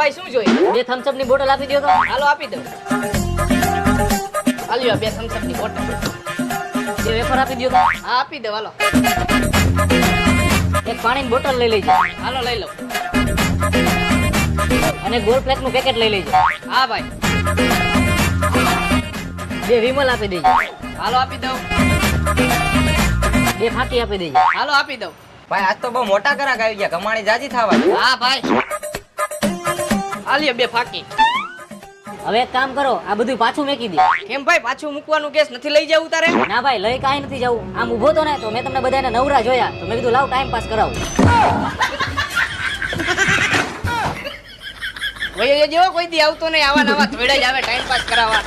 ભાઈ શું જોઈએ? 2 થમ્સ અપ ની બોટલ આપી દો તો. હાલો આપી દઉં. હાલ્યો 2 થમ્સ અપ ની બોટલ. 2 વેફર આપી દો તો. હા આપી દઉં હાલો. એક પાણીની બોટલ લઈ લેજો હાલો લઈ લઉં. અને ગોલ્ડ પ્લેટ નું પેકેટ લઈ લેજો. હા ભાઈ. 2 વિમલ આપી દેજો. હાલો આપી દઉં. 2 ફાંકી આપી દેજો. હાલો આપી દઉં. ભાઈ આજ તો બહુ મોટા કરાક આવી ગયા, કમાણી જાજી થવા. હા ભાઈ. હાલ્યો 2 ફાકી. હવે એક કામ કરો, આ બધું પાછું મેકી દે. કેમ ભાઈ પાછું મૂકવાનું કેસ નથી લઈ જવું તારે? ના ભાઈ, લઈ કાંઈ નથી જવું. આમ ઊભો તો ને તો મેં તમને બધાને નવરા જોયા, તો મેં કીધું લાવ ટાઈમ પાસ કરાવું. ભાઈ જો કોઈ દી આવતો નહીં, આવા નવા થોડા જ આવે ટાઈમ પાસ કરાવવા.